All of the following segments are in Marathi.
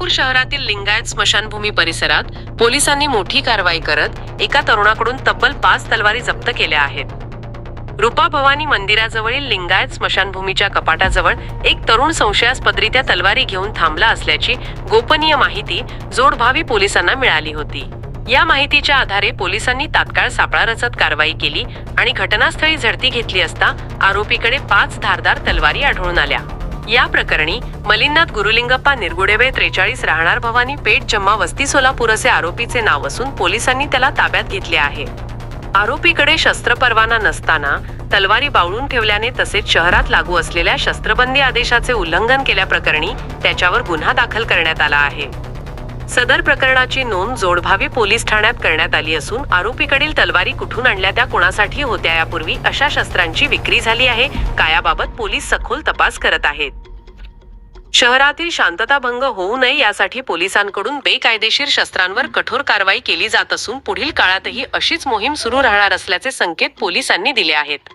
सोलापूर शहरातील लिंगायत स्मशानभूमी परिसरात पोलिसांनी मोठी कारवाई करत एका तरुणाकडून तब्बल 5 तलवारी जप्त केल्या आहेत। रूपा भवानी मंदिराजवळील लिंगायत स्मशानभूमीच्या कपाटाजवळ एक तरुण संशयास्पदरित्या तलवारी घेऊन थांबला असल्याची गोपनीय माहिती जोडभावी पोलिसांना मिळाली होती। या माहितीच्या आधारे पोलिसांनी तात्काळ सापळा रचत कारवाई केली आणि घटनास्थळी झडती घेतली असता आरोपीकडे 5 धारदार तलवारी आढळून आल्या। या प्रकरणी मलिनाथ गुरुलिंगप्पा निरगुडेवे 43 राहणार भवानी पेठ जम्मा वस्ती सोलापूर असे आरोपीचे नाव असून पोलिसांनी त्याला ताब्यात घेतले आहे। आरोपीकडे शस्त्र परवाना नसताना तलवारी बाळून ठेवल्याने तसेच शहरात लागू असलेल्या शस्त्रबंदी आदेशाचे उल्लंघन केल्याप्रकरणी त्याच्यावर गुन्हा दाखल करण्यात आला आहे। सदर प्रकरणाची नोंद जोडभावी पोलीस ठाण्यात करण्यात आली असून आरोपीकडील तलवारी कुठून आणल्या त्या कोणासाठी होत्या यापूर्वी अशा शस्त्रांची विक्री झाली आहे का याबाबत पोलीस सखोल तपास करत आहेत। शहरातील शांतता भंग होऊ नये यासाठी पोलिसांकडून बेकायदेशीर शस्त्रांवर कठोर कारवाई केली जात असून पुढील काळातही अशीच मोहीम सुरू राहणार असल्याचे संकेत पोलिसांनी दिले आहेत।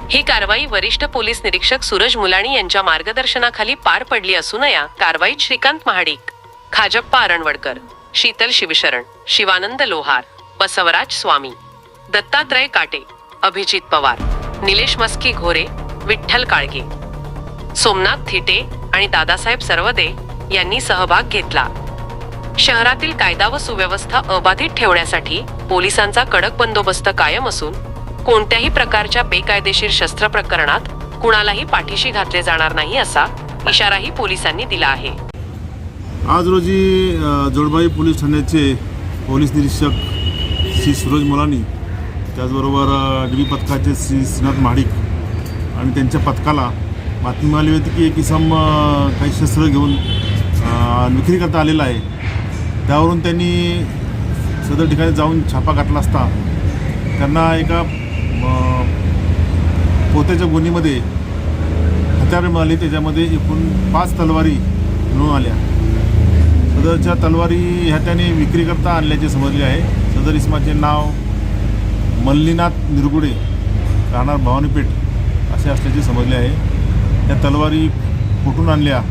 ही कारवाई वरिष्ठ पोलीस निरीक्षक सूरज मुलाणी यांच्या मार्गदर्शनाखाली पार पडली असून या कारवाईत श्रीकांत महाडिक, खाजप्पा अरणवडकर, शीतल शिवशरण, शिवानंद लोहार, बसवराज स्वामी, दत्तात्रय काटे, अभिजित पवार, निलेश मस्की घोरे, विठ्ठल काळगे, सोमनाथ थिटे आणि दादासाहेब सरवदे यांनी सहभाग घेतला। शहरातील कायदा व सुव्यवस्था अबाधित ठेवण्यासाठी पोलिसांचा कडक बंदोबस्त कायम असून कोणत्याही प्रकारच्या बेकायदेशीर शस्त्र प्रकरणात कुणालाही पाठीशी घातले जाणार नाही असा इशाराही पोलिसांनी दिला आहे। आज रोजी जोडभावी पोलीस ठाण्याचे पोलीस निरीक्षक श्री सूरज मुलाणी, त्याचबरोबर डीबी पथकाचे श्री श्रीनाथ महाडिक आणि त्यांच्या पथकाला बातमी मिळाली होती की एक इसम काही शस्त्र घेऊन विक्री करता आलेला आहे। त्यावरून त्यांनी सदर ठिकाणी जाऊन छापा घातला असता त्यांना एका पोत्याच्या गोणीमध्ये हत्यारे मिळाली, त्याच्यामध्ये एकूण 5 तलवारी मिळून आल्या। सदरच्या तलवारी ह्या त्याने विक्री करता आणल्याचे समजले आहे। सदर इसमाचे नाव मल्लीनाथ निरगुडे, राहणार भवानीपेठ असे असल्याचे समजले आहे। त्या तलवारी कुठून आणल्या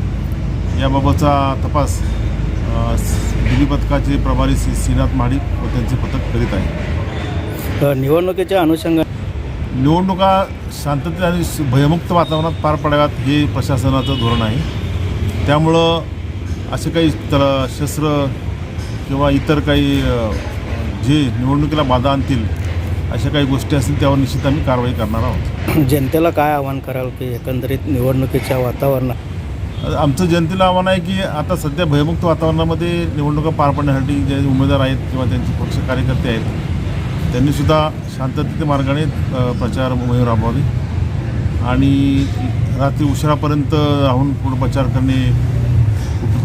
याबाबतचा तपास दिल्ली पथकाचे प्रभारी श्रीनाथ महाडिक व त्यांचे पथक करीत आहे। निवडणुकीच्या अनुषंगाने निवडणुका शांततेत आणि भयमुक्त वातावरणात पार पडाव्यात हे प्रशासनाचं धोरण आहे। त्यामुळं असे काही शस्त्र किंवा इतर काही जे निवडणुकीला बाधा आणतील अशा काही गोष्टी असतील त्यावर निश्चित आम्ही कारवाई करणार आहोत। जनतेला काय आवाहन कराल की एकंदरीत निवडणुकीच्या वातावरणात? आमचं जनतेला आव्हान आहे की आता सध्या भयमुक्त वातावरणामध्ये निवडणुका पार पाडण्यासाठी जे उमेदवार आहेत किंवा त्यांचे पक्ष कार्यकर्ते आहेत त्यांनीसुद्धा शांततेच्या मार्गाने प्रचार मोहीम राबवावी आणि रात्री उशिरापर्यंत राहून पूर्ण प्रचार करणे,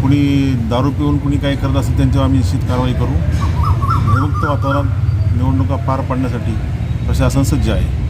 कुणी दारू पिऊन कुणी काही करत असेल त्यांच्यावर आम्ही निश्चित कारवाई करू। भयमुक्त वातावरणात निवडणुका पार पाडण्यासाठी प्रशासन सज्ज आहे।